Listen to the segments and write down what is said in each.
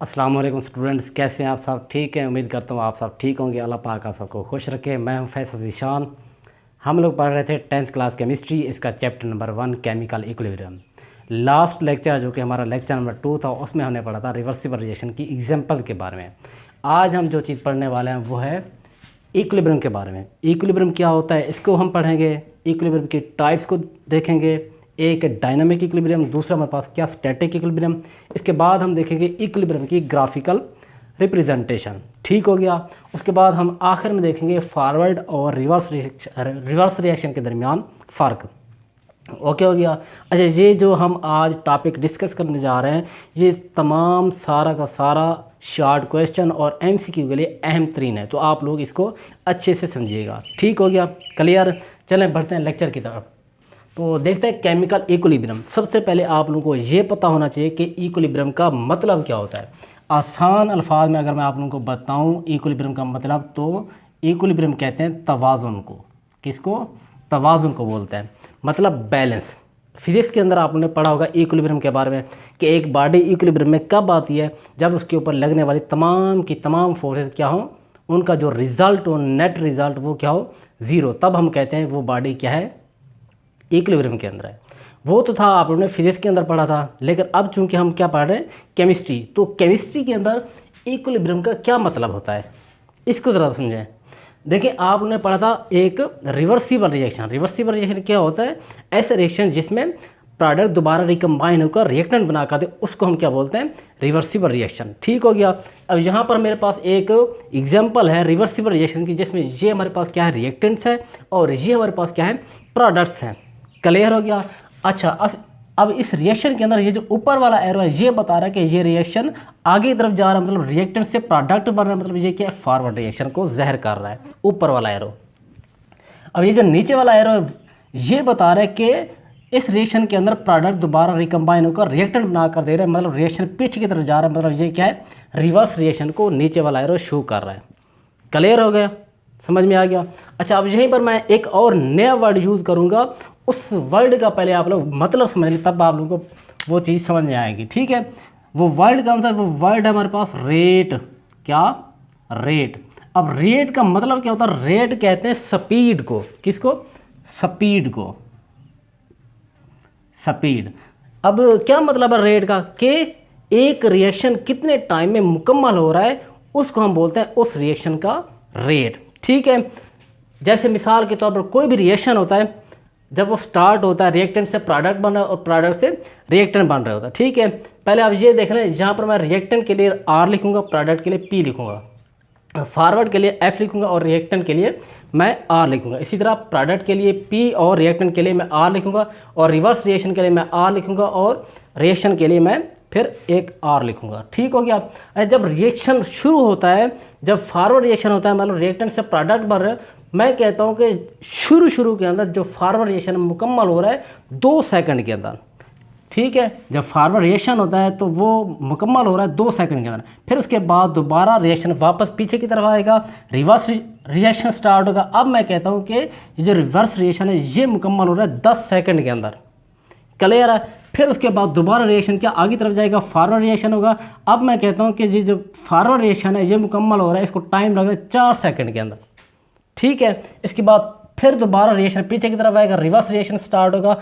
अस्सलाम वालेकुम स्टूडेंट्स, कैसे हैं आप सब? ठीक हैं, उम्मीद करता हूँ आप सब ठीक होंगे। अल्लाह पाक आप सबको खुश रखे। मैं हूँ फैसल ज़ीशान। हम लोग पढ़ रहे थे 10th क्लास केमिस्ट्री, इसका chapter number 1 chemical equilibrium. Last lecture जो कि हमारा लेक्चर नंबर 2 था, उसमें हमने पढ़ा था रिवर्सिबल रिएक्शन की एग्जाम्पल के बारे में। आज हम जो चीज़ पढ़ने वाले हैं वो है इक्विलिब्रियम के बारे में। इक्विलिब्रियम क्या होता है इसको हम पढ़ेंगे, इक्विलिब्रियम की टाइप्स को देखेंगे। एक डायनामिक इक्विलिब्रियम, दूसरा हमारे पास क्या स्टैटिक इक्विलिब्रियम। इसके बाद हम देखेंगे इक्विलिब्रियम की ग्राफिकल रिप्रेजेंटेशन। ठीक हो गया। उसके बाद हम आखिर में देखेंगे फॉरवर्ड और रिवर्स रिएक्शन के दरमियान फ़र्क। ओके हो गया। अच्छा, ये जो हम आज टॉपिक डिस्कस करने जा रहे हैं, ये तमाम सारा का सारा शॉर्ट क्वेश्चन और एमसीक्यू के लिए अहम तरीन है, तो आप लोग इसको अच्छे से समझिएगा। ठीक हो गया, क्लियर। चलें बढ़ते हैं लेक्चर की तरफ। तो देखते हैं केमिकल इक्विलिब्रियम। सबसे पहले आप लोगों को ये पता होना चाहिए कि इक्विलिब्रियम का मतलब क्या होता है। आसान अल्फाज में अगर मैं आप लोगों को बताऊं इक्विलिब्रियम का मतलब, तो इक्विलिब्रियम कहते हैं तवाज़ुन को। किसको? तवाज़ुन को बोलते हैं, मतलब बैलेंस। फिजिक्स के अंदर आपने पढ़ा होगा इक्विलिब्रियम के बारे में कि एक बॉडी इक्विलिब्रियम में कब आती है, जब उसके ऊपर लगने वाली तमाम की तमाम फोर्सेस क्या हो, उनका जो रिज़ल्ट हो, नेट रिज़ल्ट वो क्या हो, ज़ीरो। तब हम कहते हैं वो बॉडी क्या है, इक्विलिब्रियम के अंदर है। वो तो था आप लोगों ने फिजिक्स के अंदर पढ़ा था, लेकिन अब चूंकि हम क्या पढ़ रहे हैं, केमिस्ट्री, तो केमिस्ट्री के अंदर इक्विलिब्रियम का क्या मतलब होता है इसको ज़रा समझें। देखिए, आपने पढ़ा था एक रिवर्सिबल रिएक्शन। रिवर्सिबल रिएक्शन क्या होता है? ऐसे रिएक्शन जिसमें प्रोडक्ट दोबारा रिकम्बाइन होकर रिएक्टेंट बना कर दे, उसको हम क्या बोलते हैं, रिवर्सिबल रिएक्शन। ठीक हो गया। अब यहाँ पर मेरे पास एक एग्जांपल है रिवर्सिबल रिएक्शन की, जिसमें ये हमारे पास क्या है, रिएक्टेंट्स है, और ये हमारे पास क्या है, प्रोडक्ट्स हैं। क्लियर हो गया। अच्छा, अब इस रिएक्शन के अंदर ये जो ऊपर वाला एरो है, ये बता रहा है कि ये रिएक्शन आगे की तरफ जा रहा है, मतलब रिएक्टेंट से प्रोडक्ट बन रहा है, मतलब ये क्या है, फॉरवर्ड रिएक्शन को ज़हर कर रहा है, ऊपर वाला एरो। अब ये जो नीचे वाला एरो है, ये बता रहा है कि इस रिएक्शन के अंदर प्रोडक्ट दोबारा रिकम्बाइन होकर रिएक्टेंट बना कर दे रहे हैं, मतलब रिएक्शन पीछे की तरफ जा रहा है, मतलब ये क्या है, रिवर्स रिएक्शन को नीचे वाला एरो शो कर रहा है। क्लियर हो गया, समझ में आ गया। अच्छा, अब यहीं पर मैं एक और नया वर्ड यूज़ करूँगा, उस वर्ड का पहले आप लोग मतलब समझ लें, तब आप लोगों को वो चीज़ समझ में आएगी। ठीक है, वो वर्ड कौन सा है? वो वर्ड है हमारे पास रेट। क्या? रेट। अब रेट का मतलब क्या होता है? रेट कहते हैं स्पीड को। किसको? स्पीड को। स्पीड। अब क्या मतलब है रेट का? कि एक रिएक्शन कितने टाइम में मुकम्मल हो रहा है, उसको हम बोलते हैं उस रिएक्शन का रेट। ठीक है, जैसे मिसाल के तौर पर कोई भी रिएक्शन होता है, जब वो स्टार्ट होता है, रिएक्टेंट से प्रोडक्ट बन रहा है और प्रोडक्ट से रिएक्टेंट बन रहा होता है। ठीक है, पहले आप ये देख लें, यहाँ पर मैं रिएक्टेंट के लिए आर लिखूंगा, प्रोडक्ट के लिए पी लिखूंगा, फॉरवर्ड के लिए एफ लिखूंगा और रिएक्टेंट के लिए मैं आर लिखूंगा। इसी तरह प्रोडक्ट के लिए पी और रिएक्टेंट के लिए मैं आर लिखूंगा, और रिवर्स रिएक्शन के लिए मैं आर लिखूंगा, और रिएक्शन के लिए मैं फिर एक आर लिखूंगा। ठीक हो गया। जब रिएक्शन शुरू होता है, जब फॉरवर्ड रिएक्शन होता है, मतलब रिएक्टेंट से प्रोडक्ट बन रहा है, मैं कहता हूं कि शुरू के अंदर जो फॉरवर्ड रिएक्शन मुकम्मल हो रहा है 2 सेकंड के अंदर। ठीक है, जब फॉरवर्ड रिएक्शन होता है तो वो मुकम्मल हो रहा है 2 सेकंड के अंदर। फिर उसके बाद दोबारा रिएक्शन वापस पीछे की तरफ आएगा, रिवर्स रिएक्शन स्टार्ट होगा। अब मैं कहता हूँ कि ये जो रिवर्स रिएक्शन है, ये मुकम्मल हो रहा है 10 सेकंड के अंदर। क्लियर है। फिर उसके बाद दोबारा रिएक्शन क्या आगे तरफ जाएगा, फॉरवर्ड रिएक्शन होगा। अब मैं कहता हूँ कि ये जो फॉरवर्ड रिएक्शन है, ये मुकम्मल हो रहा है, इसको टाइम लग रहा है 4 सेकंड के अंदर। ठीक है, इसके बाद फिर दोबारा रिएक्शन पीछे की तरफ आएगा, रिवर्स रिएक्शन स्टार्ट होगा।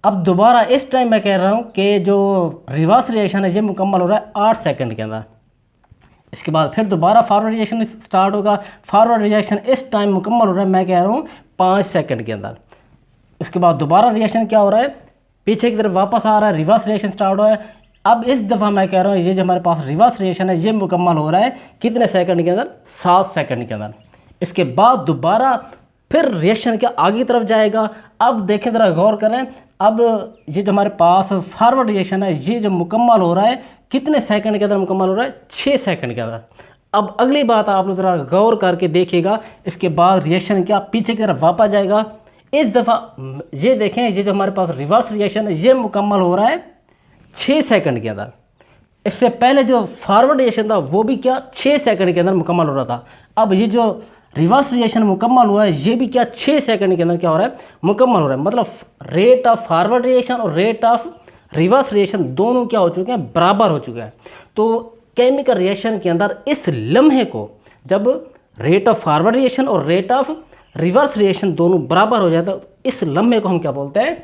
अब दोबारा इस टाइम मैं कह रहा हूँ कि जो रिवर्स रिएक्शन है, ये मुकम्मल हो रहा है 8 सेकंड के अंदर। इसके बाद फिर दोबारा फॉरवर्ड रिएक्शन स्टार्ट होगा, फॉरवर्ड रिएक्शन इस टाइम मुकम्मल हो रहा है, मैं कह रहा हूँ 5 सेकंड के अंदर। इसके बाद दोबारा रिएक्शन क्या हो रहा है, पीछे की तरफ वापस आ रहा है, रिवर्स रिएक्शन स्टार्ट हो रहा है। अब इस दफ़ा मैं कह रहा हूँ ये जो हमारे पास रिवर्स रिएक्शन है, ये मुकम्मल हो रहा है कितने सेकंड के अंदर, 7 सेकंड के अंदर। इसके बाद दोबारा फिर रिएक्शन के आगे की तरफ जाएगा। अब देखें, ज़रा गौर करें, अब ये जो हमारे पास फॉरवर्ड रिएक्शन है, ये जो मुकम्मल हो रहा है कितने सेकंड के अंदर मुकम्मल हो रहा है, 6 सेकंड के अंदर। अब अगली बात आप लोग ज़रा गौर करके देखिएगा, इसके बाद रिएक्शन क्या पीछे की तरफ वापस जाएगा। इस दफ़ा ये देखें, ये जो हमारे पास रिवर्स रिएक्शन है, ये मुकम्मल हो रहा है 6 सेकंड के अंदर। इससे पहले जो फॉरवर्ड रिएक्शन था वो भी क्या 6 सेकंड के अंदर मुकम्मल हो रहा था। अब ये जो रिवर्स रिएक्शन मुकम्मल हुआ है, ये भी क्या 6 सेकंड के अंदर क्या हो रहा है, मुकम्मल हो रहा है। मतलब रेट ऑफ फॉरवर्ड रिएक्शन और रेट ऑफ रिवर्स रिएक्शन दोनों क्या हो चुके हैं, बराबर हो चुके हैं। तो केमिकल रिएक्शन के अंदर इस लम्हे को जब रेट ऑफ फॉरवर्ड रिएक्शन और रेट ऑफ रिवर्स रिएक्शन दोनों बराबर हो जाता है तो इस लम्हे को हम क्या बोलते हैं,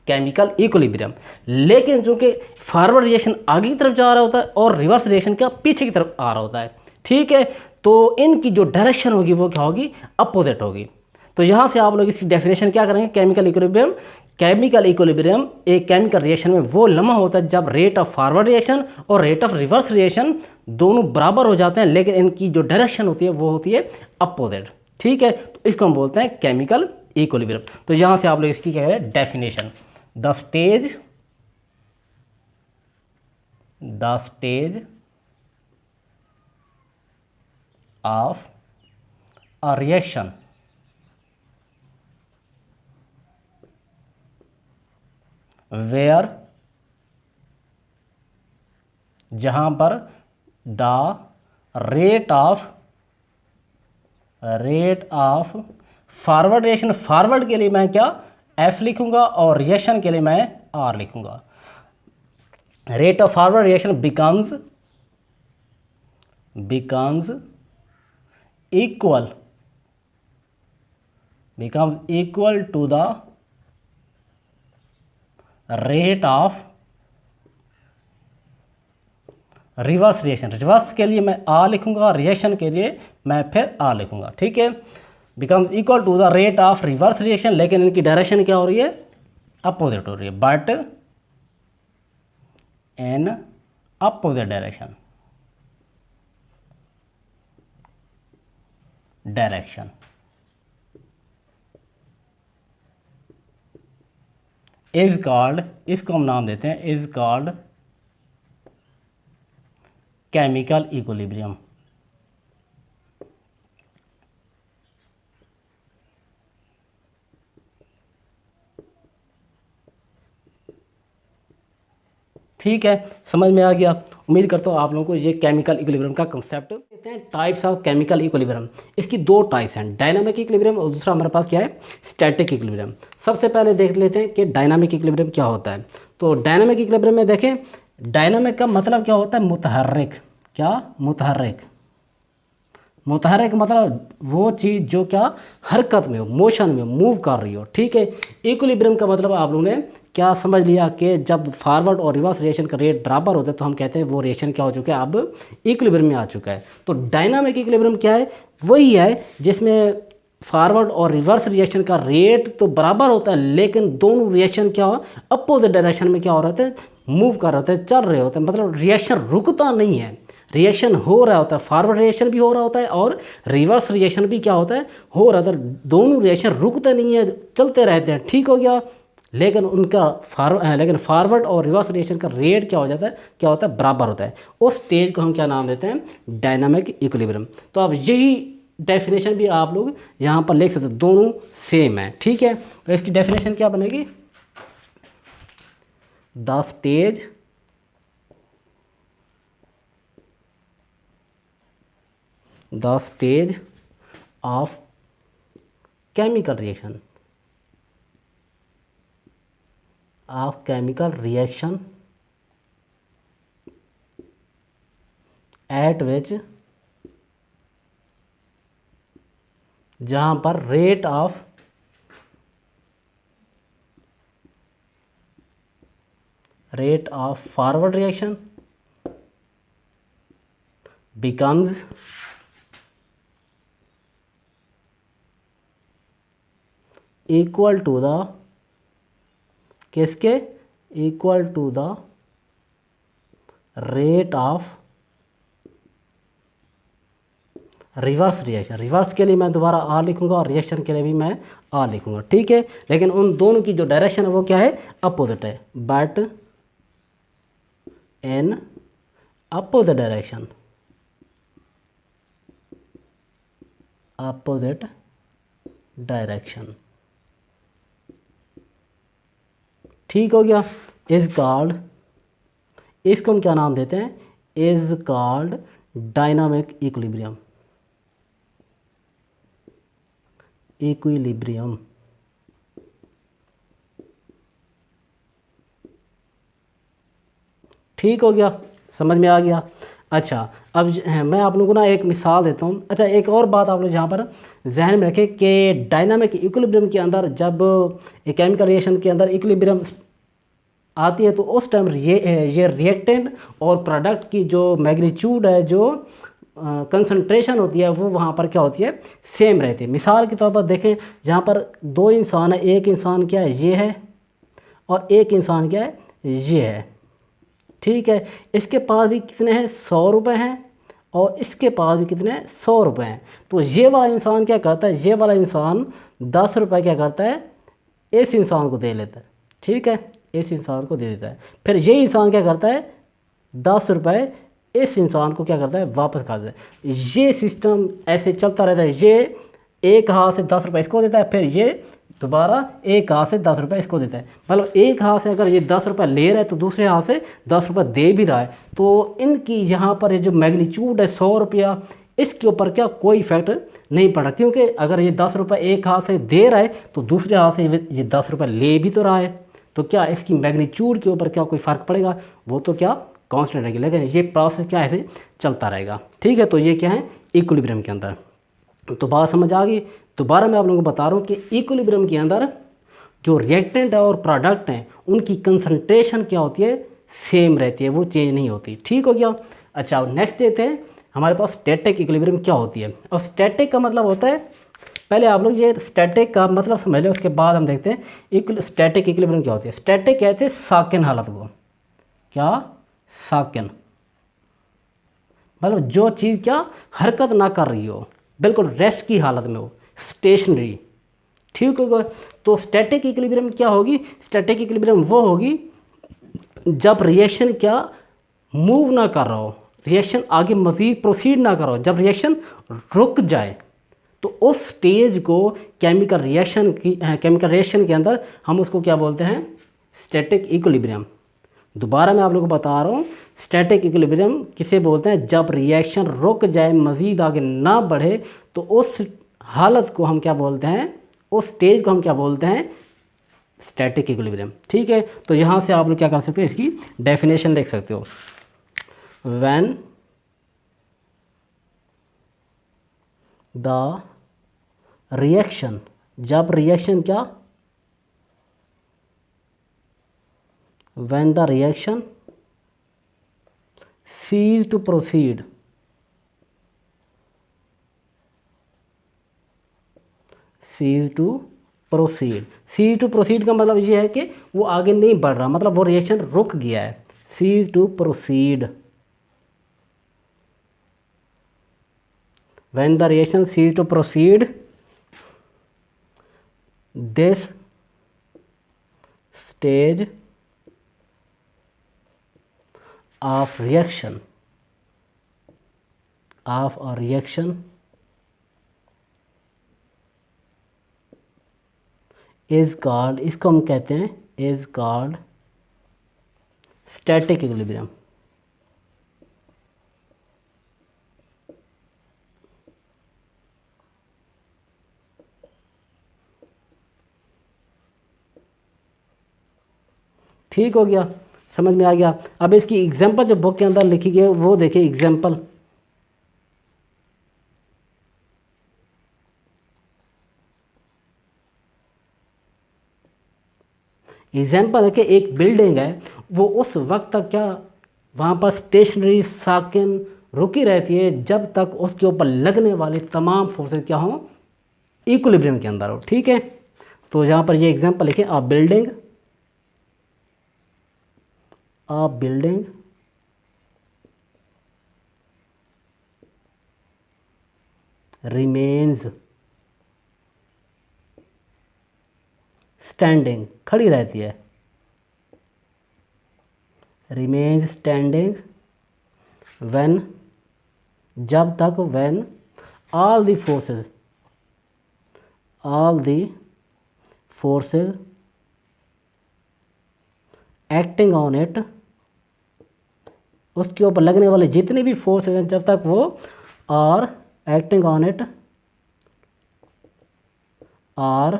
केमिकल इक्विलिब्रियम। लेकिन चूंकि फॉरवर्ड रिएक्शन आगे की तरफ जा रहा होता है और रिवर्स रिएक्शन क्या पीछे की तरफ आ रहा होता है, ठीक है, तो इनकी जो डायरेक्शन होगी वो क्या होगी, अपोजिट होगी। तो यहाँ से आप लोग इसकी डेफिनेशन क्या करेंगे, केमिकल इक्विलिब्रियम। केमिकल इक्विलिब्रियम एक केमिकल रिएक्शन में वो लम्हा होता है जब रेट ऑफ फॉरवर्ड रिएक्शन और रेट ऑफ रिवर्स रिएक्शन दोनों बराबर हो जाते हैं, लेकिन इनकी जो डायरेक्शन होती है वो होती है अपोजिट, ठीक है। तो इसको हम बोलते हैं केमिकल इक्विलिब्रियम। तो यहाँ से आप लोग इसकी क्या है definition, the stage of a reaction where, जहां पर the rate of forward reaction, forward के लिए मैं क्या एफ लिखूंगा और रिएक्शन के लिए मैं आर लिखूंगा। Rate of forward reaction becomes equal to the rate of reverse reaction. Reverse के लिए मैं आ लिखूंगा, रिएक्शन के लिए मैं फिर आ लिखूंगा, ठीक है। Becomes equal to the rate of reverse reaction, लेकिन इनकी डायरेक्शन क्या हो रही है, अपोजिट हो रही है, but in opposite direction is called, इसको हम नाम देते हैं, इज कॉल्ड केमिकल इक्विलिब्रियम। ठीक है, समझ में आ गया। उम्मीद करता हूँ आप लोगों को ये केमिकल इक्विलिब्रियम का कंसेप्ट। कहते हैं टाइप्स ऑफ केमिकल इक्विलिब्रियम, इसकी दो टाइप्स हैं, डायनामिक इक्विलिब्रियम और दूसरा हमारे पास क्या है, स्टैटिक इक्विलिब्रियम। सबसे पहले देख लेते हैं कि डायनामिक इक्विलिब्रियम क्या होता है। तो डायनामिक इक्विलिब्रियम में देखें, डायनामिक का मतलब क्या होता है, मुतहर्रिक। क्या, मुतहर्रिक। मुतहर्रिक मतलब वो चीज़ जो क्या हरकत में हो, मोशन में मूव कर रही हो, ठीक है। इक्विलिब्रियम का मतलब आप लोगों ने क्या समझ लिया कि जब फॉरवर्ड और रिवर्स रिएक्शन का रेट बराबर होता है तो हम कहते हैं वो रिएक्शन क्या हो चुका है, अब इक्विलिब्रियम में आ चुका है। तो डायनामिक इक्विलिब्रियम क्या है, वही है जिसमें फॉरवर्ड और रिवर्स रिएक्शन का रेट तो बराबर होता है, लेकिन दोनों रिएक्शन क्या हो, अपोजिट डायरेक्शन में क्या हो रहे थे, मूव कर रहे होते हैं, चल रहे होते हैं, मतलब रिएक्शन रुकता नहीं है, रिएक्शन हो रहा होता है, फॉरवर्ड रिएक्शन भी हो रहा होता है और रिवर्स रिएक्शन भी क्या होता है, हो रहा होता है। दोनों रिएक्शन रुकते नहीं है, चलते रहते हैं, ठीक हो गया। लेकिन लेकिन फॉरवर्ड और रिवर्स रिएक्शन का रेट क्या हो जाता है, क्या होता है, बराबर होता है। उस स्टेज को हम क्या नाम देते हैं, डायनामिक इक्विलिब्रियम। तो अब यही डेफिनेशन भी आप लोग यहाँ पर लिख सकते हैं, दोनों सेम है, ठीक है। तो इसकी डेफिनेशन क्या बनेगी, the stage of chemical reaction at which, जहाँ पर rate of forward reaction becomes equal to the, किसके, equal to the rate of reverse reaction. Reverse के लिए मैं दोबारा आर लिखूंगा और रिएक्शन के लिए भी मैं आर लिखूंगा, ठीक है। लेकिन उन दोनों की जो डायरेक्शन है वो क्या है, अपोजिट है, but in opposite direction, opposite direction, ठीक हो गया। इज कॉल्ड, इसको हम क्या नाम देते हैं, इज कॉल्ड डायनामिक इक्विलिब्रियम। ठीक हो गया, समझ में आ गया। अच्छा, अब मैं आप लोगों को ना एक मिसाल देता हूँ। अच्छा, एक और बात आप लोग यहाँ पर जहन में रखें कि डायनामिक इक्विलिब्रियम के अंदर जब एक केमिकल रिएक्शन के अंदर इक्विलिब्रियम आती है तो उस टाइम ये रिएक्टेंट और प्रोडक्ट की जो मैग्नीट्यूड है, जो कंसंट्रेशन होती है, वो वहाँ पर क्या होती है, सेम रहती है। मिसाल के तौर पर देखें, जहाँ पर दो इंसान है, एक इंसान क्या है, ये है, और एक इंसान क्या है, ये है। ठीक है, इसके पास भी कितने हैं, 100 रुपये हैं, और इसके पास भी कितने हैं, 100 रुपये हैं। तो ये वाला इंसान क्या करता है, ये वाला इंसान 10 रुपये क्या करता है, इस इंसान को दे लेता है। ठीक है, इस इंसान को दे देता है। फिर ये इंसान क्या करता है, 10 रुपये इस इंसान को क्या करता है, वापस कर देता है। ये सिस्टम ऐसे चलता रहता है। ये एक हाथ से 10 रुपये इसको देता है, फिर ये दोबारा एक हाथ से 10 रुपये इसको देता है। मतलब एक हाथ से अगर ये 10 रुपये ले रहा है तो दूसरे हाथ से 10 रुपये दे भी रहा है। तो इनकी यहाँ पर ये जो मैग्नीट्यूड है 100 रुपया, इसके ऊपर क्या कोई इफेक्ट नहीं पड़ा, क्योंकि अगर ये 10 रुपये एक हाथ से दे रहा है तो दूसरे हाथ से ये 10 रुपये ले भी तो रहा है। तो क्या इसकी मैग्नीट्यूड के ऊपर क्या कोई फ़र्क पड़ेगा, वो तो क्या कांस्टेंट रहेगी। लेकिन ये प्रोसेस क्या ऐसे चलता रहेगा। ठीक है, तो ये क्या है, इक्विलिब्रियम के अंदर। तो बात समझ आ गई। दोबारा मैं आप लोगों को बता रहा हूँ कि इक्विलिब्रियम के अंदर जो रिएक्टेंट है और प्रोडक्ट हैं, उनकी कंसंट्रेशन क्या होती है, सेम रहती है, वो चेंज नहीं होती। ठीक हो गया। अच्छा, नेक्स्ट देते हैं हमारे पास स्टैटिक इक्विलिब्रियम क्या होती है। और स्टैटिक का मतलब होता है, पहले आप लोग ये स्टैटिक का मतलब समझ लें, उसके बाद हम देखते हैं स्टैटिक इक्विलिब्रियम क्या होती है। स्टैटिक कहते हैं साकिन हालत को। क्या, साकिन, मतलब जो चीज़ क्या हरकत ना कर रही हो, बिल्कुल रेस्ट की हालत में हो, स्टेशनरी। ठीक होगा। तो स्टैटिक इक्विलिब्रियम क्या होगी, स्टैटिक इक्विलिब्रियम वो होगी जब रिएक्शन क्या मूव ना कर रहा हो, रिएक्शन आगे मज़ीद प्रोसीड ना कर रहा हो, जब रिएक्शन रुक जाए, तो उस स्टेज को केमिकल रिएक्शन के अंदर हम उसको क्या बोलते हैं, स्टैटिक इक्विलिब्रियम। दोबारा मैं आप लोगों को बता रहा हूँ, स्टैटिक इक्विलिब्रियम किसे बोलते हैं, जब रिएक्शन रुक जाए, मज़ीद आगे ना बढ़े, तो उस हालत को हम क्या बोलते हैं, उस स्टेज को हम क्या बोलते हैं, स्टैटिक इक्विलिब्रियम। ठीक है, तो यहाँ से आप लोग क्या कर सकते हो, इसकी डेफिनेशन देख सकते हो। व्हेन द रिएक्शन, जब रिएक्शन क्या, when the reaction cease to proceed, cease to proceed, cease to proceed का मतलब ये है कि वो आगे नहीं बढ़ रहा, मतलब वो रिएक्शन रुक गया है। cease to proceed, when the reaction cease to proceed, this stage of reaction, of a reaction is called, इसको हम कहते हैं is called static equilibrium। ठीक हो गया, समझ में आ गया। अब इसकी एग्जांपल जो बुक के अंदर लिखी गई है वो देखिए, एग्जांपल एग्जाम्पल है कि एक बिल्डिंग है, वो उस वक्त तक क्या वहाँ पर स्टेशनरी साकिन रुकी रहती है जब तक उसके ऊपर लगने वाले तमाम फोर्सेस क्या हों, इक्विलिब्रियम के अंदर हो। ठीक है, तो यहाँ पर ये एग्जाम्पल लिखे, अ बिल्डिंग रिमेन्स स्टैंडिंग, खड़ी रहती है, रिमेन्स स्टैंडिंग व्हेन, जब तक, when all the forces acting on it, उसके ऊपर लगने वाले जितने भी फोर्सेस हैं, जब तक वो are acting on it are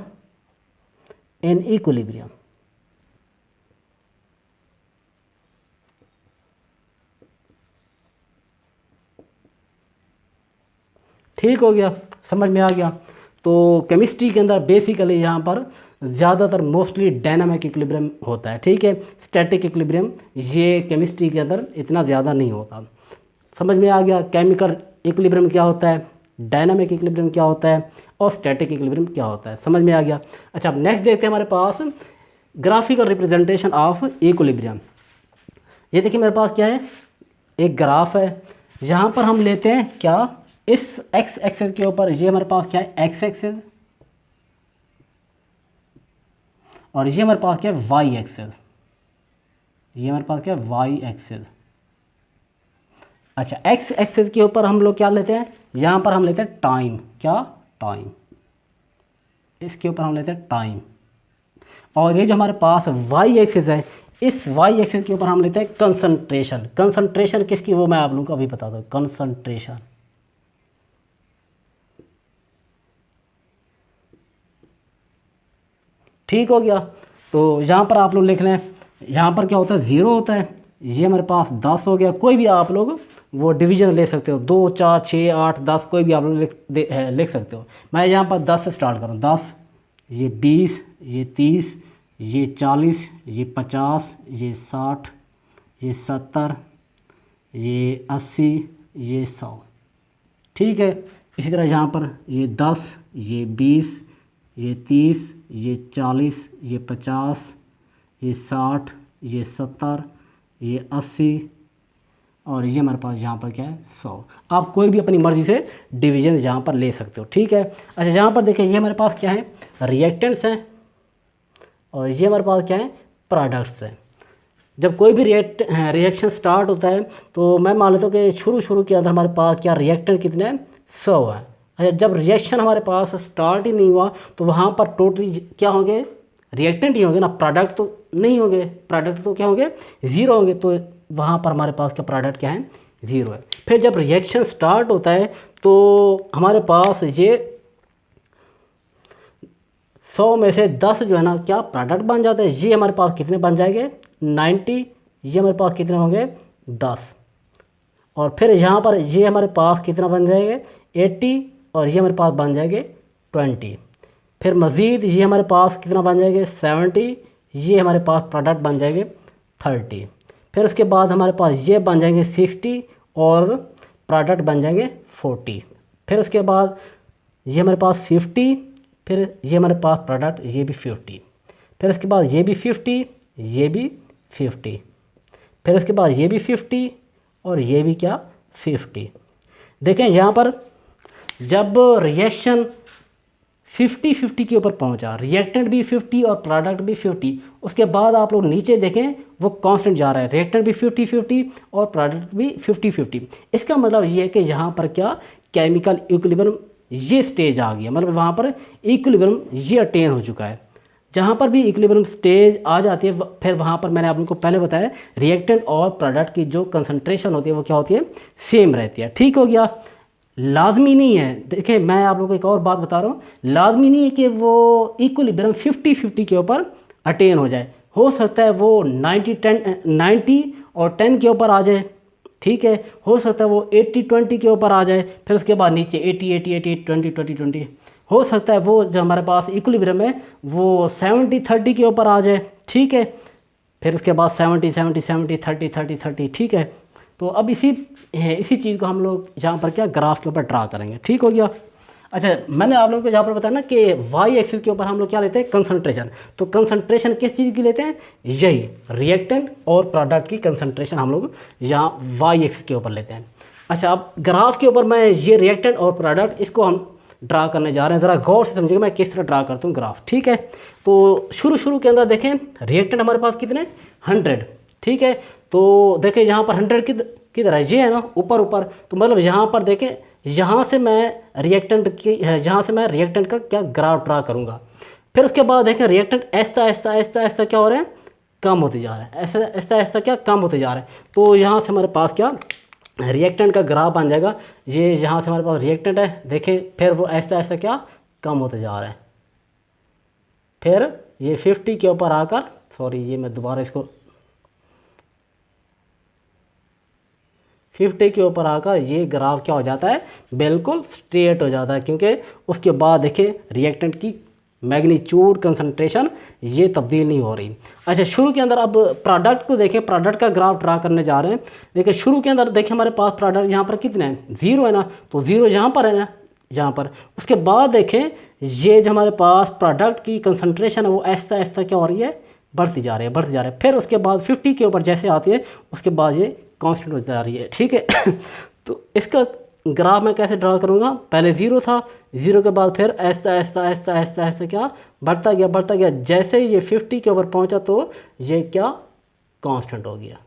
in equilibrium. ठीक हो गया, समझ में आ गया। तो केमिस्ट्री के अंदर बेसिकली यहाँ पर ज़्यादातर मोस्टली डायनामिक इक्विलिब्रियम होता है, ठीक है। स्टैटिक इक्विलिब्रियम ये केमिस्ट्री के अंदर इतना ज़्यादा नहीं होता। समझ में आ गया केमिकल इक्विलिब्रियम क्या होता है, डायनामिक इक्विलिब्रियम क्या होता है और स्टैटिक इक्विलिब्रियम क्या होता है, समझ में आ गया। अच्छा, अब नेक्स्ट देखते हैं हमारे पास ग्राफिकल रिप्रेजेंटेशन ऑफ इक्विलिब्रियम। ये देखिए मेरे पास क्या है, एक ग्राफ है। यहाँ पर हम लेते हैं क्या, इस एक्स एक्सिस के ऊपर ये हमारे पास क्या है एक्स एक्सिस, और ये हमारे पास क्या है वाई एक्सिस, ये हमारे पास क्या है वाई एक्सिस। अच्छा, एक्स एक्सिस के ऊपर हम लोग क्या लेते हैं, यहाँ पर हम लेते हैं टाइम, क्या टाइम, इसके ऊपर हम लेते हैं टाइम। और ये जो हमारे पास वाई एक्सिस है, इस वाई एक्सिस के ऊपर हम लेते हैं कंसंट्रेशन। कंसंट्रेशन किसकी, वो मैं आप लोगों को अभी बता दूँ। कंसंट्रेशन, ठीक हो गया। तो यहाँ पर आप लोग लिख लें, यहाँ पर क्या होता है 0 होता है, ये हमारे पास 10 हो गया। कोई भी आप लोग वो डिवीजन ले सकते हो, 2 4 6 8 10, कोई भी आप लोग लिख सकते हो। मैं यहाँ पर 10 से स्टार्ट करूँ, 10, ये 20, ये 30, ये 40, ये 50, ये 60, ये 70, ये 80, ये 100, ठीक है। इसी तरह यहाँ पर ये 10, ये 20, ये 30, ये 40, ये 50, ये 60, ये 70, ये 80, और ये हमारे पास यहाँ पर क्या है 100। आप कोई भी अपनी मर्ज़ी से डिवीजन यहाँ पर ले सकते हो, ठीक है। अच्छा, यहाँ पर देखिए ये हमारे पास क्या है रिएक्टेंट्स हैं, और ये हमारे पास क्या है प्रोडक्ट्स हैं। जब कोई भी रिएक्शन स्टार्ट होता है तो मैं मान लेता हूँ कि शुरू के अंदर हमारे पास क्या रिएक्टेंट कितने हैं 100 है। अच्छा, जब रिएक्शन हमारे पास स्टार्ट ही नहीं हुआ तो वहाँ पर टोटली क्या होंगे, रिएक्टेंट ही होंगे ना, प्रोडक्ट तो नहीं होंगे। प्रोडक्ट तो क्या होंगे 0 होंगे, तो वहाँ पर हमारे पास क्या प्रोडक्ट क्या है 0 है। फिर जब रिएक्शन स्टार्ट होता है तो हमारे पास ये 100 में से 10 जो है ना क्या प्रोडक्ट बन जाते हैं। ये हमारे पास कितने बन जाएंगे 90, ये हमारे पास कितने होंगे 10, और फिर यहाँ पर ये हमारे पास कितना बन जाएंगे 80, और ये हमारे पास बन जाएंगे 20। फिर मज़ीद ये हमारे पास कितना बन जाएंगे 70, ये हमारे पास प्रोडक्ट बन जाएंगे 30। फिर उसके बाद हमारे पास ये बन जाएंगे 60 और प्रोडक्ट बन जाएंगे 40। फिर उसके बाद ये हमारे पास 50, फिर ये हमारे पास प्रोडक्ट ये भी 50, फिर उसके बाद ये भी 50, ये भी 50, फिर उसके बाद ये भी 50 और ये भी क्या 50। देखें यहाँ पर जब रिएक्शन 50-50 के ऊपर पहुँचा, रिएक्टेंट भी 50 और प्रोडक्ट भी 50, उसके बाद आप लोग नीचे देखें वो कांस्टेंट जा रहा है, रिएक्टेंट भी 50-50 और प्रोडक्ट भी 50-50। इसका मतलब ये है कि यहाँ पर क्या केमिकल इक्विलिब्रियम ये स्टेज आ गया, मतलब वहाँ पर इक्विलिब्रियम ये अटेन हो चुका है। जहाँ पर भी इक्विलिब्रियम स्टेज आ जाती है फिर वहाँ पर मैंने आप लोगों को पहले बताया रिएक्टेंट और प्रोडक्ट की जो कंसंट्रेशन होती है वो क्या होती है सेम रहती है, ठीक हो गया। लाजमी नहीं है, देखिए मैं आप लोगों को एक और बात बता रहा हूँ, लाजमी नहीं है कि वो इक्विलिब्रियम 50-50 के ऊपर अटेन हो जाए। हो सकता है वो 90 और 10 के ऊपर आ जाए, ठीक है। हो सकता है वो 80-20 के ऊपर आ जाए, फिर उसके बाद नीचे 80-80 20-20 हो सकता है वो जो हमारे पास इक्विलिब्रियम है वो 70-30 के ऊपर आ जाए, ठीक है। फिर उसके बाद 70-70 30-30 ठीक है। तो अब इसी चीज़ को हम लोग यहाँ पर क्या ग्राफ के ऊपर ड्रा करेंगे, ठीक हो गया। अच्छा, मैंने आप लोगों को यहाँ पर बताया ना कि वाई एक्सिस के ऊपर हम लोग क्या लेते हैं कंसंट्रेशन। तो कंसंट्रेशन किस चीज़ की लेते हैं, यही रिएक्टेंट और प्रोडक्ट की कंसंट्रेशन हम लोग यहाँ वाई एक्सिस के ऊपर लेते हैं। अच्छा, अब ग्राफ के ऊपर मैं ये रिएक्टेंट और प्रोडक्ट इसको हम ड्रा करने जा रहे हैं। ज़रा गौर से समझिएगा मैं किस तरह ड्रा करता हूँ ग्राफ, ठीक है। तो शुरू के अंदर देखें रिएक्टेंट हमारे पास कितने 100, ठीक है। तो देखें यहाँ पर 100 किधर है, ये है ना ऊपर। तो मतलब यहाँ पर देखें यहाँ से मैं रिएक्टेंट का क्या ग्राफ ड्रा करूँगा। फिर उसके बाद देखें रिएक्टेंट ऐसा क्या हो रहा है कम होते जा रहा है, ऐसा क्या कम होते जा रहा है। तो यहाँ से हमारे पास क्या रिएक्टेंट का ग्राफ बन जाएगा, ये यहाँ से हमारे पास रिएक्टेंट है देखें, फिर वो ऐसा क्या कम होते जा रहा है। फिर ये 50 के ऊपर आकर, सॉरी ये मैं दोबारा इसको 50 के ऊपर आकर ये ग्राफ क्या हो जाता है, बिल्कुल स्ट्रेट हो जाता है, क्योंकि उसके बाद देखिए रिएक्टेंट की मैग्नीट्यूड, कंसंट्रेशन ये तब्दील नहीं हो रही। अच्छा, शुरू के अंदर अब प्रोडक्ट को देखें, प्रोडक्ट का ग्राफ ड्रा करने जा रहे हैं। देखिए शुरू के अंदर देखिए हमारे पास प्रोडक्ट यहाँ पर कितने हैं, 0 है ना, तो 0 यहाँ पर है ना, यहाँ पर। उसके बाद देखें ये जो हमारे पास प्रोडक्ट की कंसंट्रेशन है वो ऐसा ऐसा क्या हो रही है, बढ़ती जा रही है, बढ़ती जा रही है। फिर उसके बाद 50 के ऊपर जैसे आती है उसके बाद ये कांस्टेंट हो जा रही है, ठीक है। तो इसका ग्राफ मैं कैसे ड्रा करूँगा, पहले 0 था, 0 के बाद फिर ऐसा ऐसा ऐसा ऐसा ऐसा क्या बढ़ता गया, बढ़ता गया। जैसे ही ये 50 के ऊपर पहुँचा तो ये क्या कांस्टेंट हो गया।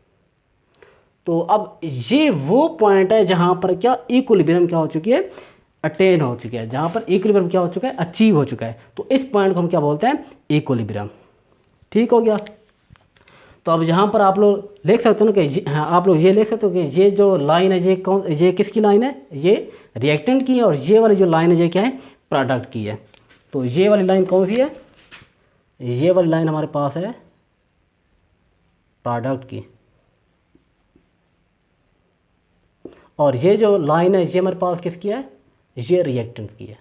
तो अब ये वो पॉइंट है जहाँ पर क्या इक्विलिब्रियम क्या हो चुकी है, अटेन हो चुकी है, जहाँ पर इक्विलिब्रियम क्या हो चुका है, अचीव हो चुका है। तो इस पॉइंट को हम क्या बोलते हैं, इक्विलिब्रियम। ठीक हो गया। तो अब यहाँ पर आप लोग लिख सकते हो ना कि हाँ, आप लोग ये लिख सकते हो कि ये जो लाइन है ये किसकी लाइन है, ये रिएक्टेंट की है, और ये वाली जो लाइन है ये क्या है, प्रोडक्ट की है। तो ये वाली लाइन कौन सी है, ये वाली लाइन हमारे पास है प्रोडक्ट की, और ये जो लाइन है ये हमारे पास किसकी है, ये रिएक्टेंट की है।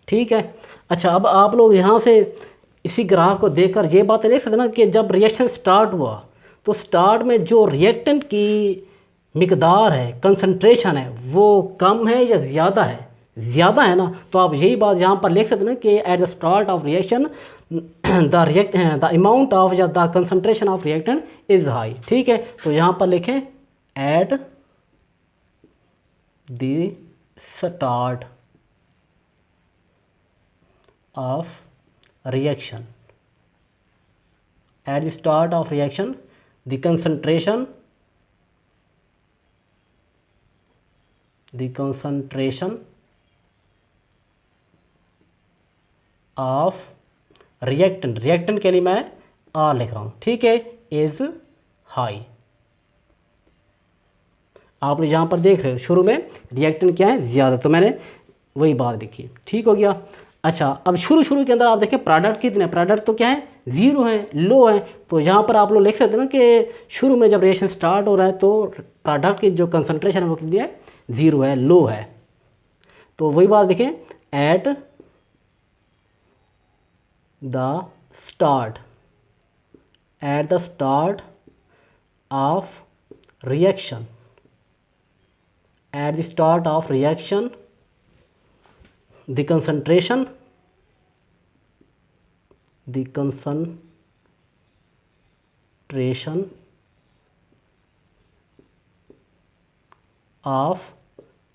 ठीक है। अच्छा, अब आप लोग यहाँ से इसी ग्राफ को देखकर ये बात देख सकते ना कि जब रिएक्शन स्टार्ट हुआ तो स्टार्ट में जो रिएक्टेंट की मिकदार है, कंसंट्रेशन है, वो कम है या ज़्यादा है, ज़्यादा है ना। तो आप यही बात यहाँ पर लिख सकते ना कि at the start of reaction the amount of या the concentration of reactant is high. ठीक है, तो यहाँ पर लिखें at the start of reaction, at the start of reaction the concentration of reactant के लिए मैं R लिख रहा हूँ, ठीक है, is high। आप लोग यहाँ पर देख रहे हो शुरू में रिएक्टेंट क्या है, ज़्यादा, तो मैंने वही बात लिखी। ठीक हो गया। अच्छा, अब शुरू के अंदर आप देखें प्रोडक्ट कितने, प्रोडक्ट तो क्या है, 0 है, लो है। तो यहाँ पर आप लोग लिख सकते हैं ना कि शुरू में जब रिएक्शन स्टार्ट हो रहा है तो प्रोडक्ट की जो कंसंट्रेशन है वो कितनी है, 0 है, लो है। तो वही बात देखें eight the start of reaction, at the start of reaction the concentration of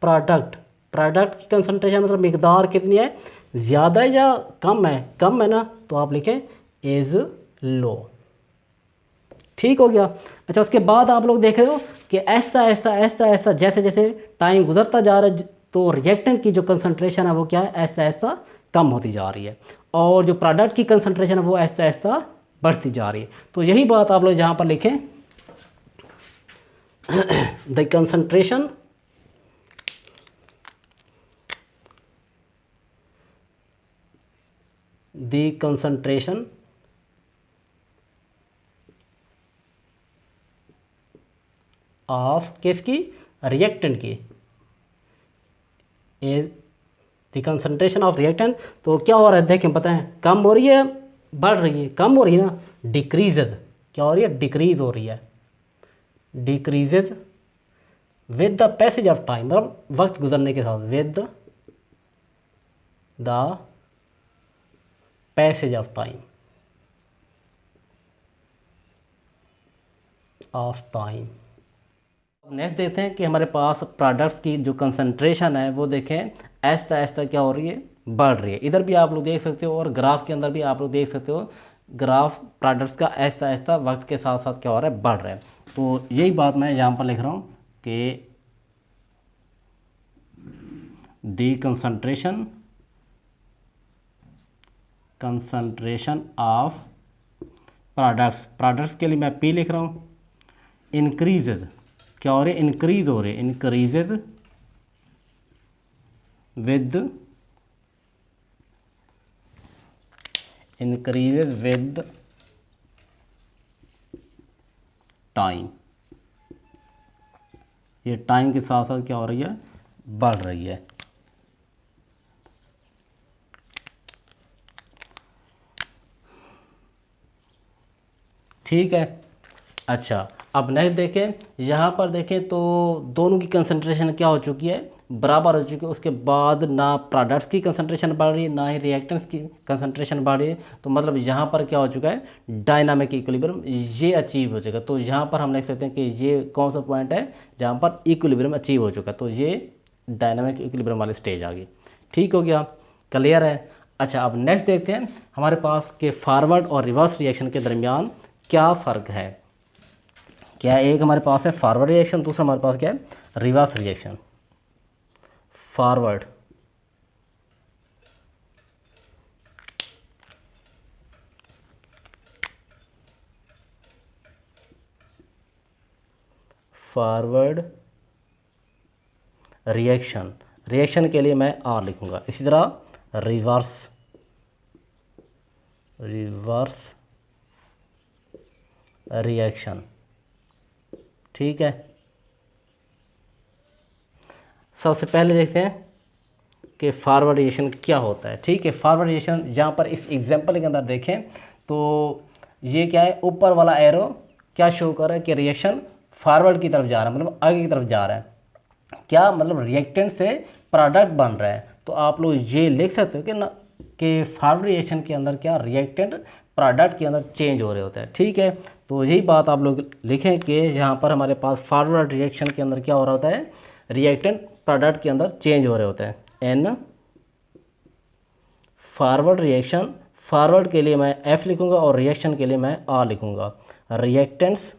product की कंसंट्रेशन मतलब मिकदार कितनी है, ज़्यादा है या कम है, कम है ना, तो आप लिखें इज़ लो। ठीक हो गया। अच्छा, उसके बाद आप लोग देख रहे हो कि ऐसा ऐसा ऐसा ऐसा जैसे जैसे टाइम गुजरता जा रहा है तो रिएक्टेंट की जो कंसंट्रेशन है वो क्या है, ऐसा ऐसा कम होती जा रही है, और जो प्रोडक्ट की कंसंट्रेशन है वो ऐसा ऐसा बढ़ती जा रही है। तो यही बात आप लोग जहाँ पर लिखें द कंसंट्रेशन ऑफ किसकी, रिएक्टेंट की, is the concentration of reactant. तो क्या हो रहा है देखें, बताएं, कम हो रही है, बढ़ रही है, कम हो रही है ना, डिक्रीजेज, क्या हो रही है, डिक्रीज हो रही है, decreases with the passage of time, मतलब वक्त गुजरने के साथ, with the passage of time, next देखते हैं कि हमारे पास प्रोडक्ट्स की जो कंसंट्रेशन है वो देखें ऐसा ऐसा क्या हो रही है, बढ़ रही है। इधर भी आप लोग देख सकते हो और ग्राफ के अंदर भी आप लोग देख सकते हो, ग्राफ प्रोडक्ट्स का ऐसा ऐसा वक्त के साथ साथ क्या हो रहा है, बढ़ रहा है। तो यही बात मैं यहाँ पर लिख रहा हूँ कि दी कंसंट्रेशन ऑफ प्रोडक्ट्स के लिए मैं P लिख रहा हूँ, इंक्रीजेज, क्या हो रहे, इंक्रीज हो रहे, इंक्रीजेज विद टाइम, ये टाइम के साथ साथ क्या हो रही है, बढ़ रही है। ठीक है। अच्छा, अब नेक्स्ट देखें, यहाँ पर देखें तो दोनों की कंसंट्रेशन क्या हो चुकी है, बराबर हो चुकी है। उसके बाद ना प्रोडक्ट्स की कंसंट्रेशन बढ़ रही है, ना ही रिएक्टेंट्स की कंसंट्रेशन बढ़ रही है। तो मतलब यहाँ पर क्या हो चुका है, डायनामिक इक्विलिब्रियम ये अचीव हो चुका। तो यहाँ पर हम लिख सकते हैं कि ये कौन सा पॉइंट है जहाँ पर इक्विलिब्रियम अचीव हो चुका। तो ये डायनामिक इक्विलिब्रियम वाली स्टेज आ गई। ठीक हो गया, क्लियर है। अच्छा, अब नेक्स्ट देखते हैं हमारे पास के फॉरवर्ड और रिवर्स रिएक्शन के दरमियान क्या फ़र्क है। क्या एक हमारे पास है फॉरवर्ड रिएक्शन, दूसरा हमारे पास क्या है, reverse reaction. Forward forward reaction, reaction के लिए मैं आर लिखूंगा। इसी तरह रिवर्स रिएक्शन। ठीक है, सबसे पहले देखते हैं कि फॉरवर्ड रिएक्शन क्या होता है। ठीक है, फॉरवर्ड रिएक्शन जहाँ पर इस एग्जांपल के अंदर देखें तो ये क्या है, ऊपर वाला एरो क्या शो कर रहा है कि रिएक्शन फॉरवर्ड की तरफ जा रहा है, मतलब आगे की तरफ जा रहा है। क्या मतलब रिएक्टेंट से प्रोडक्ट बन रहा है। तो आप लोग ये लिख सकते हो कि ना कि फॉरवर्ड रिएक्शन के अंदर क्या रिएक्टेंट प्रोडक्ट के अंदर चेंज हो रहे होते हैं। ठीक है, तो यही बात आप लोग लिखें कि यहाँ पर हमारे पास फॉरवर्ड रिएक्शन के अंदर क्या हो रहा होता है, रिएक्टेंट प्रोडक्ट के अंदर चेंज हो रहे होते हैं। एन फॉरवर्ड रिएक्शन, फॉरवर्ड के लिए मैं एफ लिखूंगा और रिएक्शन के लिए मैं आर लिखूंगा। Reactants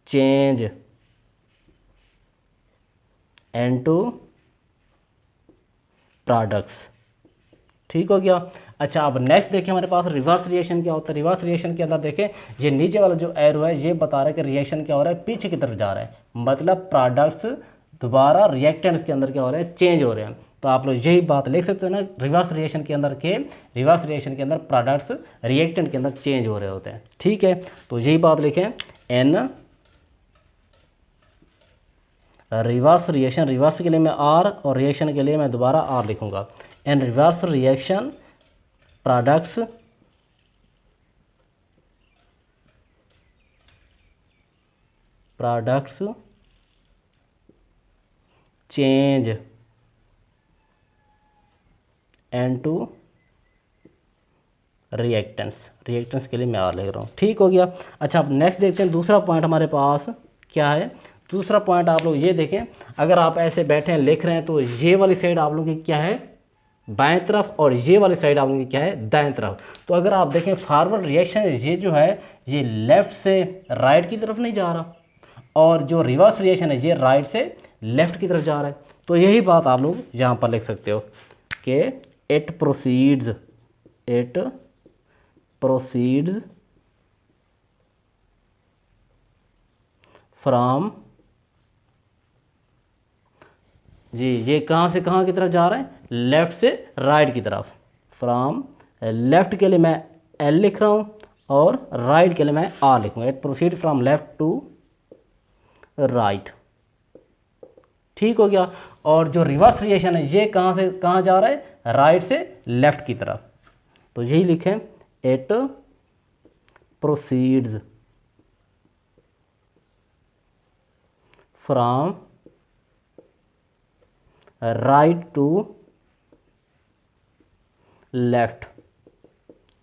change into products. ठीक हो गया। अच्छा, अब नेक्स्ट देखें हमारे पास रिवर्स रिएक्शन क्या होता है। रिवर्स रिएक्शन के अंदर देखें, ये नीचे वाला जो एरो है ये बता रहा है कि रिएक्शन क्या हो रहा है, पीछे की तरफ जा रहा है, मतलब प्रोडक्ट्स दोबारा रिएक्टेंट्स के अंदर क्या हो रहे हैं, चेंज हो रहे हैं। तो आप लोग यही बात लिख सकते हो ना, रिवर्स रिएक्शन के अंदर प्रोडक्ट्स रिएक्टेंट के अंदर चेंज हो रहे होते हैं। ठीक है, तो यही बात लिखें, एन रिवर्स रिएक्शन, रिवर्स के लिए मैं आर और रिएक्शन के लिए मैं दोबारा आर लिखूंगा। In reverse reaction products change into reactants के लिए मैं आर लिख रहा हूँ। ठीक हो गया। अच्छा, अब नेक्स्ट देखते हैं दूसरा पॉइंट हमारे पास क्या है। दूसरा पॉइंट आप लोग ये देखें, अगर आप ऐसे बैठे हैं लिख रहे हैं तो ये वाली साइड आप लोगों की क्या है, बाएं तरफ, और ये वाली साइड आप लोगों की क्या है, दाएं तरफ। तो अगर आप देखें फॉरवर्ड रिएक्शन ये जो है ये लेफ़्ट से राइट की तरफ नहीं जा रहा, और जो रिवर्स रिएक्शन है ये राइट से लेफ़्ट की तरफ जा रहा है। तो यही बात आप लोग यहाँ पर लिख सकते हो कि इट प्रोसीड्स फ्रॉम, जी ये कहाँ से कहाँ की तरफ जा रहा है, लेफ़्ट से राइट की तरफ। फ्रॉम, लेफ़्ट के लिए मैं एल लिख रहा हूँ और राइट के लिए मैं आर लिखूँगा। It proceed from left to right. ठीक हो गया। और जो रिवर्स रिएक्शन है ये कहाँ से कहाँ जा रहा है, राइट से लेफ़्ट की तरफ। तो यही लिखें, it proceeds from right to left.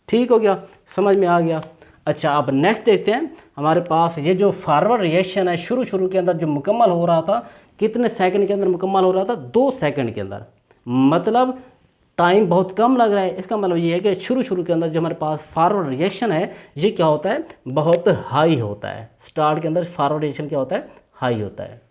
ठीक हो गया, समझ में आ गया। अच्छा, अब नेक्स्ट देखते हैं हमारे पास ये जो फॉरवर्ड रिएक्शन है शुरू के अंदर जो मुकम्मल हो रहा था, कितने सेकंड के अंदर मुकम्मल हो रहा था, 2 सेकंड के अंदर, मतलब टाइम बहुत कम लग रहा है। इसका मतलब ये है कि शुरू के अंदर जो हमारे पास फॉरवर्ड रिएक्शन है ये क्या होता है, बहुत हाई होता है। स्टार्ट के अंदर फॉरवर्ड रिएक्शन क्या होता है, हाई होता है।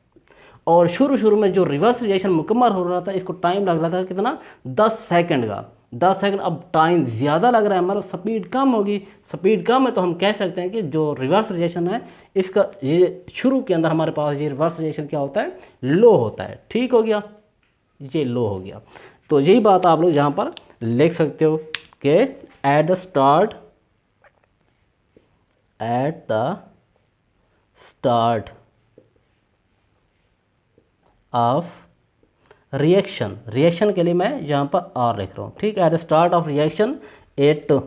और शुरू में जो रिवर्स रिएक्शन मुकम्मल हो रहा था इसको टाइम लग रहा था कितना, 10 सेकंड का। 10 सेकंड, अब टाइम ज़्यादा लग रहा है, मतलब स्पीड कम होगी। स्पीड कम है तो हम कह सकते हैं कि जो रिवर्स रिएक्शन है इसका ये शुरू के अंदर हमारे पास ये रिवर्स रिएक्शन क्या होता है, लो होता है। ठीक हो गया, ये लो हो गया। तो यही बात आप लोग यहाँ पर लिख सकते हो कि at the start at the start of reaction, reaction के लिए मैं यहाँ पर आर लिख रहा हूँ, ठीक है। Eight the start of reaction at the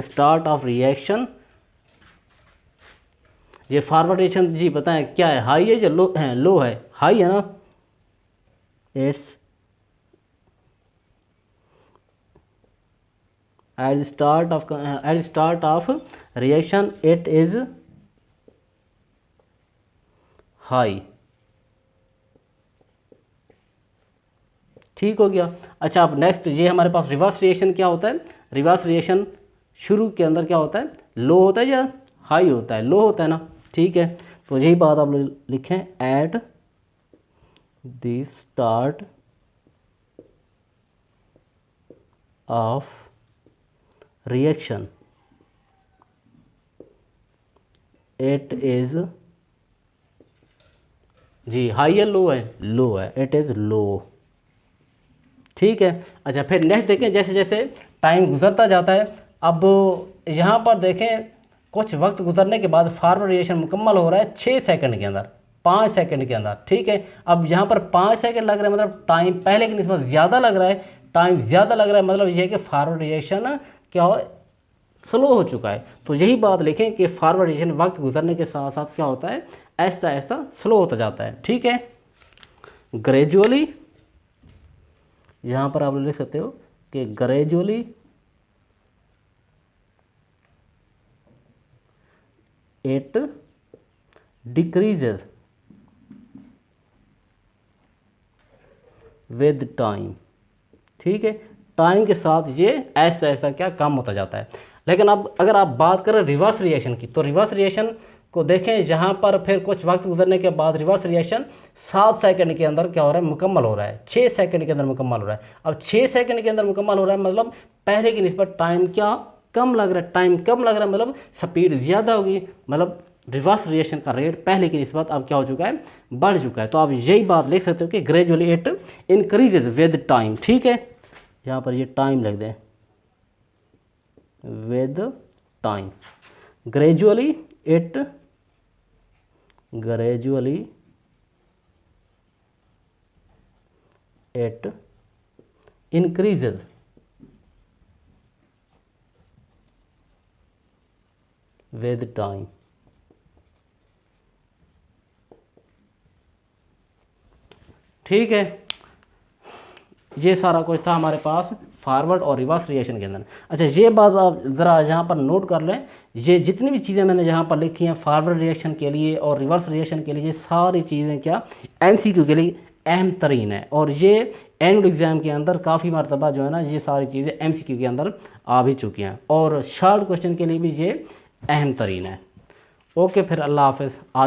start of reaction, ये फॉरवर्ड रिएक्शन जी बताएं क्या है, हाई है या लो है? लो है, हाई है ना। It's eight the start of reaction it is high, ठीक हो गया। अच्छा अब नेक्स्ट ये हमारे पास रिवर्स रिएक्शन क्या होता है। रिवर्स रिएक्शन शुरू के अंदर क्या होता है, लो होता है या हाई होता है? लो होता है ना, ठीक है। तो यही बात आप लोग लिखें, at the start of reaction it is G high है लो है? लो है, इट इज़ लो, ठीक है। अच्छा फिर नेक्स्ट देखें, जैसे जैसे टाइम गुजरता जाता है, अब यहाँ पर देखें कुछ वक्त गुजरने के बाद फॉरवर्ड रिएक्शन मुकम्मल हो रहा है 6 सेकंड के अंदर, 5 सेकंड के अंदर, ठीक है। अब यहाँ पर 5 सेकंड लग रहा है, मतलब टाइम पहले की निस्बत ज़्यादा लग रहा है, टाइम ज़्यादा लग रहा है, मतलब ये है कि फॉरवर्ड रिएक्शन क्या हो, स्लो हो चुका है। तो यही बात लिखें कि फॉरवर्ड रिएक्शन वक्त गुजरने के साथ साथ क्या होता है, ऐसा ऐसा स्लो होता जाता है, ठीक है। ग्रेजुअली, यहाँ पर आप लिख सकते हो कि gradually it decreases with time, ठीक है। टाइम के साथ ये ऐसा ऐसा क्या कम होता जाता है। लेकिन अब अगर आप बात करें रिवर्स रिएक्शन की, तो रिवर्स रिएक्शन को देखें, जहाँ पर फिर कुछ वक्त गुजरने के बाद रिवर्स रिएक्शन 7 सेकंड के अंदर क्या हो रहा है, मुकम्मल हो रहा है, 6 सेकंड के अंदर मुकम्मल हो रहा है। अब 6 सेकंड के अंदर मुकम्मल हो रहा है, मतलब पहले की निस्बत टाइम क्या कम लग रहा है, टाइम कम लग रहा है, मतलब स्पीड ज़्यादा होगी, मतलब रिवर्स रिएक्शन का रेट पहले की निस्बत अब क्या हो चुका है, बढ़ चुका है। तो आप यही बात लिख सकते हो कि gradually it increases with time, ठीक है। यहाँ पर ये टाइम लिख दें, with time, gradually it increases with time, ठीक है। ये सारा कुछ था हमारे पास फॉरवर्ड और रिवर्स रिएक्शन के अंदर। अच्छा ये बात आप ज़रा यहाँ पर नोट कर लें, ये जितनी भी चीज़ें मैंने यहाँ पर लिखी हैं फॉरवर्ड रिएक्शन के लिए और रिवर्स रिएक्शन के लिए, ये सारी चीज़ें क्या एमसीक्यू के लिए अहम तरीन है, और ये एनुअल एग्ज़ाम के अंदर काफ़ी मरतबा जो है ना ये सारी चीज़ें एमसीक्यू के अंदर आ भी चुकी हैं, और शॉर्ट क्वेश्चन के लिए भी ये अहम तरीन है। ओके फिर अल्लाह हाफ़िज़। आज